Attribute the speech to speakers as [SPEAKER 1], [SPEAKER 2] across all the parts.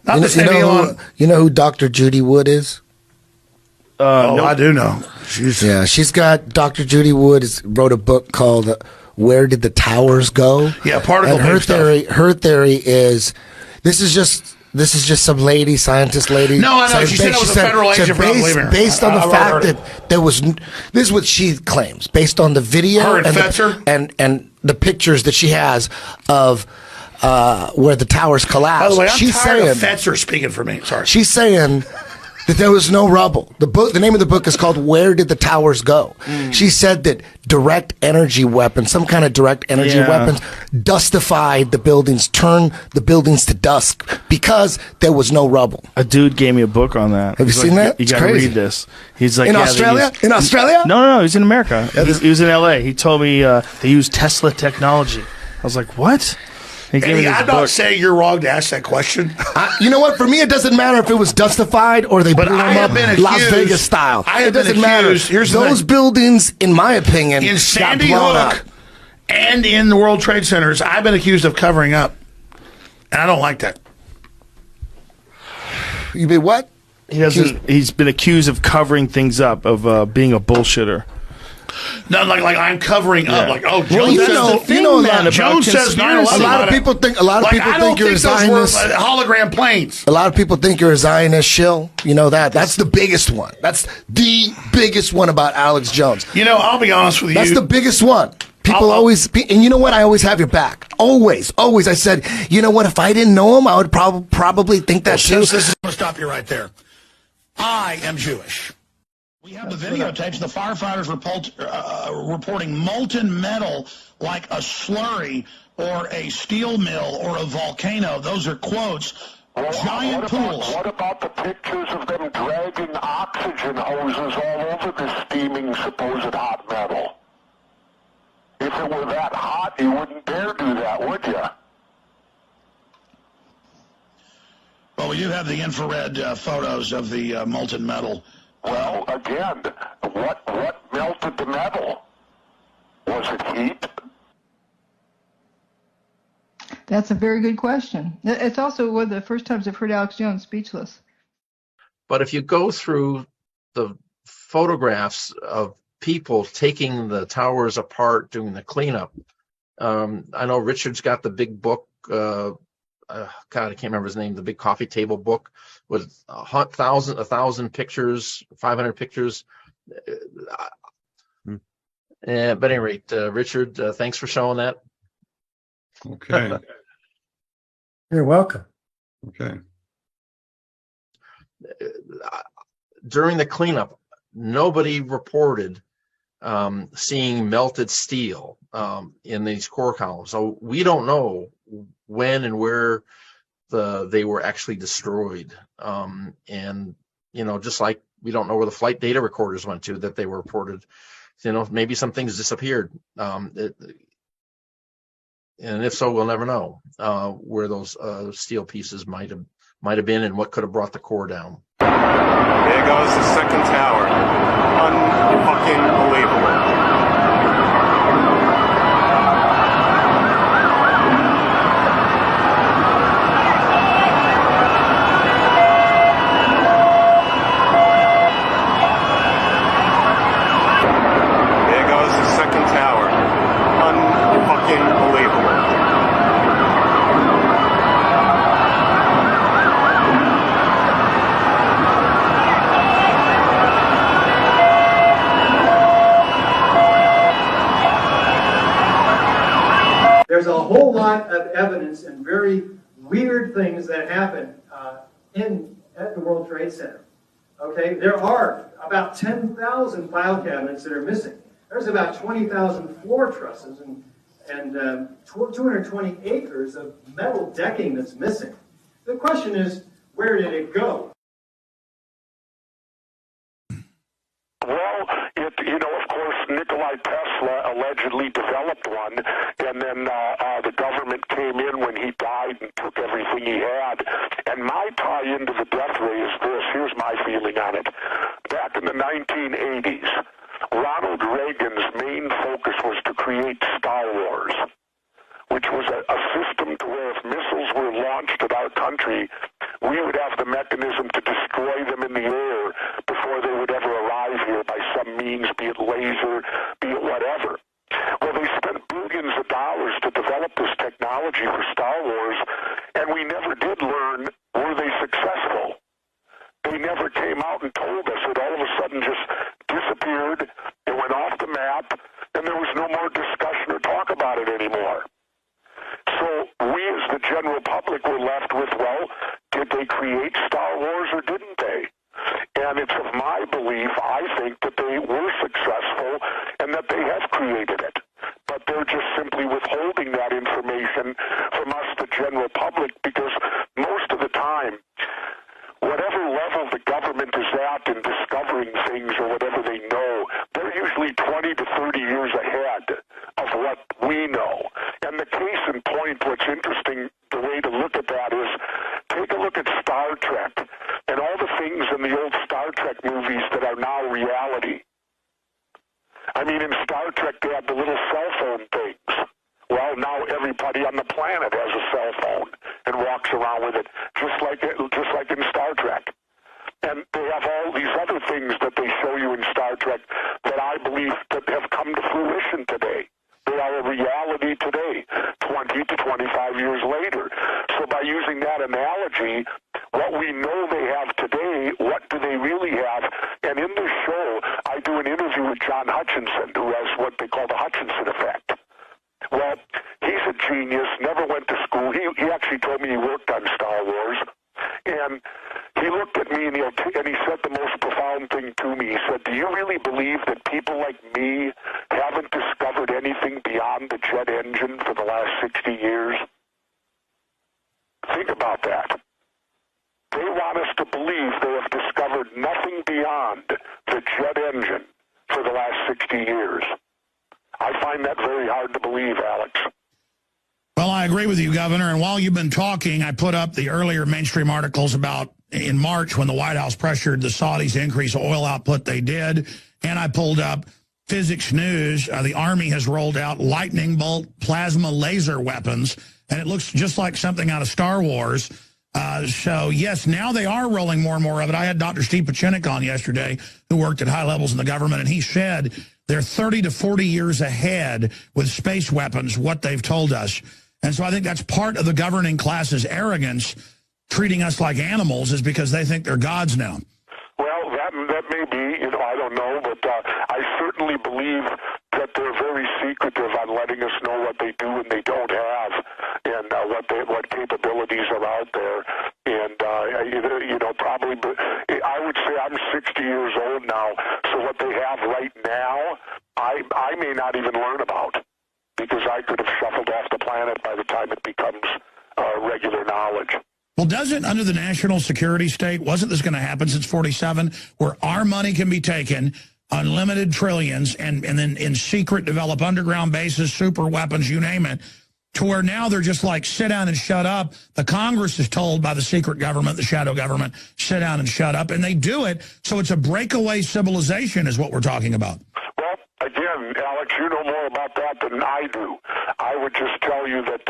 [SPEAKER 1] Not the same Elon.
[SPEAKER 2] You know who Dr. Judy Wood is?
[SPEAKER 1] No. I do know.
[SPEAKER 2] She's got Dr. Judy Wood wrote a book called "Where Did the Towers Go?"
[SPEAKER 1] Yeah, particle
[SPEAKER 2] and her theory is this is just some lady, scientist lady.
[SPEAKER 1] No, I know. She said it was a federal agent for unbelieving.
[SPEAKER 2] Based on the fact that there was, this is what she claims, based on the video and the pictures that she has of where the towers collapsed.
[SPEAKER 1] By the way, I'm tired of Fetzer speaking for me. Sorry.
[SPEAKER 2] She's saying that there was no rubble. The name of the book is called "Where Did the Towers Go?" She said that direct energy weapons, some kind of direct energy weapons, dustified the buildings, turned the buildings to dust because there was no rubble.
[SPEAKER 3] A dude gave me a book on that.
[SPEAKER 2] Have you seen that?
[SPEAKER 3] You got to read this. He's like,
[SPEAKER 2] in Australia? In Australia?
[SPEAKER 3] No, he's in America. He was in L.A. He told me they use Tesla technology. I was like, what?
[SPEAKER 1] Eddie, I'm not saying you're wrong to ask that question.
[SPEAKER 2] You know what? For me, it doesn't matter if it was justified or they blew them up Las Vegas style. It doesn't matter.
[SPEAKER 1] Here's
[SPEAKER 2] those buildings, in my opinion,
[SPEAKER 1] in Sandy Hook and in the World Trade Centers, I've been accused of covering up, and I don't like that.
[SPEAKER 2] You mean what?
[SPEAKER 3] He's been accused of covering things up, of being a bullshitter.
[SPEAKER 1] No, like I'm covering up. Like, oh, Joe
[SPEAKER 2] Joe
[SPEAKER 1] says 9/11.
[SPEAKER 2] A lot of people think you're a Zionist.
[SPEAKER 1] Hologram planes.
[SPEAKER 2] A lot of people think you're a Zionist shill. You know that. That's the biggest one. That's the biggest one about Alex Jones.
[SPEAKER 1] You know, I'll be honest with you.
[SPEAKER 2] That's the biggest one. People always, and you know what? I always have your back. Always. I said, you know what? If I didn't know him, I would probably think that too.
[SPEAKER 1] This is going to stop you right there. I am Jewish. We have the videotapes. The firefighters reporting molten metal like a slurry or a steel mill or a volcano. Those are quotes. Giant pools.
[SPEAKER 4] What about the pictures of them dragging oxygen hoses all over the steaming supposed hot metal? If it were that hot, you wouldn't dare do that, would you?
[SPEAKER 1] Well, we do have the infrared photos of the molten metal.
[SPEAKER 4] Well, again, what melted the metal? Was it heat?
[SPEAKER 5] That's a very good question. It's also one of the first times I've heard Alex Jones speechless.
[SPEAKER 6] But if you go through the photographs of people taking the towers apart, doing the cleanup, I know Richard's got the big book. God, I can't remember his name. The big coffee table book with 1,000 pictures, 500 pictures. But at any rate, Richard, thanks for showing that.
[SPEAKER 7] Okay.
[SPEAKER 2] You're welcome.
[SPEAKER 7] Okay.
[SPEAKER 6] During the cleanup, nobody reported seeing melted steel in these core columns. So we don't know when and where they were actually destroyed. And, you know, just like we don't know where the flight data recorders went to that they were reported, you know, maybe some things disappeared. And if so, we'll never know where those steel pieces might have been and what could have brought the core down.
[SPEAKER 8] There goes the second tower. Unfucking believable.
[SPEAKER 9] There's a whole lot of evidence and very weird things that happen at the World Trade Center. Okay, there are about 10,000 file cabinets that are missing. There's about 20,000 floor trusses and 220 acres of metal decking that's missing. The question is, where did it go?
[SPEAKER 4] Well, of course, Nikola Tesla allegedly developed one, and then the government came in when he died and took everything he had. And my tie into the death ray is this. Here's my feeling on it. Back in the 1980s, Ronald Reagan's main focus was to create Star Wars, which was a system to where if missiles were launched at our country, we would have the mechanism to destroy them in the air before they would ever arrive here by some means, be it laser, be it whatever. Well, they spent billions of dollars to develop this technology for Star Wars, and we never did learn, were they successful? They never came out and told us. It all of a sudden just disappeared. It went off the map, and there was no more discussion or talk about it anymore. So we as the general public were left with, well, did they create Star Wars or didn't they? And it's of my belief, I think, that they were successful and that they have created it. But they're just simply withholding that information from us, the general public, because most of the time, whatever level the government is at in discovering things or whatever they know, they're usually 20 to 30 years ahead of what we know. And the case in point, what's interesting, the way to look at that is, take a look at Star Trek and all the things in the old Star Trek movies that are now reality. I mean, in Star Trek, they had the little cell phone things. Well, now everybody on the planet has a cell phone and walks around with it, just like in Star Trek. And they have all these other things that they show you in Star Trek that I believe that have come to fruition today. They are a reality today, 20 to 25 years later. So by using that analogy, what we know they have today, what do they really have? And in this show, I do an interview with John Hutchinson, who has what they call the Hutchinson effect. Well, he's a genius, never went to school. He actually told me he worked on Star Wars. And he looked at me and he said the most profound thing to me. He said, do you really believe that people like me haven't discovered anything beyond the jet engine for the last 60 years? Think about that. They want us to believe they have discovered nothing beyond the jet engine for the last 60 years. I find that very hard to believe, Alex.
[SPEAKER 1] Well, I agree with you, Governor. And while you've been talking, I put up the earlier mainstream articles about in March when the White House pressured the Saudis to increase oil output. They did. And I pulled up Physics News. The Army has rolled out lightning bolt plasma laser weapons. And it looks just like something out of Star Wars. So, yes, now they are rolling more and more of it. I had Dr. Steve Pachinik on yesterday, who worked at high levels in the government, and he said they're 30 to 40 years ahead with space weapons, what they've told us. And so I think that's part of the governing class's arrogance, treating us like animals, is because they think they're gods now.
[SPEAKER 4] Well, that may be, I don't know, but I certainly believe that they're very secretive on letting us know what they do and they don't have, and what capabilities are out there. And, probably, but I would say I'm 60 years old now, so what they have right now, I may not even learn about, because I could have shuffled off the planet by the time it becomes regular knowledge.
[SPEAKER 1] Well, doesn't, under the national security state, wasn't this going to happen since 47, where our money can be taken, unlimited trillions, and then in secret develop underground bases, super weapons, you name it, to where now they're just like, sit down and shut up. The Congress is told by the secret government, the shadow government, sit down and shut up, and they do it. So it's a breakaway civilization is what we're talking about.
[SPEAKER 4] Well, again, Alex, you know more about that than I do. I would just tell you that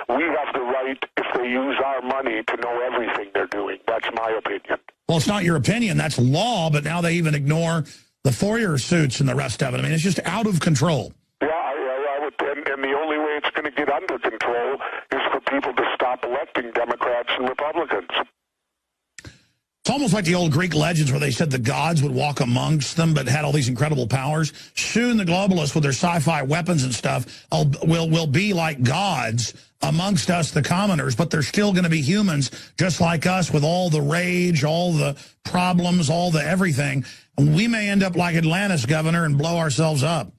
[SPEAKER 4] we have the right, if they use our money, to know everything they're doing. That's my opinion.
[SPEAKER 1] Well, it's not your opinion. That's law, but now they even ignore the FOIA suits and the rest of it. I mean, it's just out of control.
[SPEAKER 4] Yeah, I would, and the only way it's going to get under control is for people to stop electing Democrats and Republicans.
[SPEAKER 1] It's almost like the old Greek legends where they said the gods would walk amongst them but had all these incredible powers. Soon the globalists with their sci-fi weapons and stuff will be like gods amongst us, the commoners, but they're still going to be humans just like us with all the rage, all the problems, all the everything. And we may end up like Atlantis, Governor, and blow ourselves up.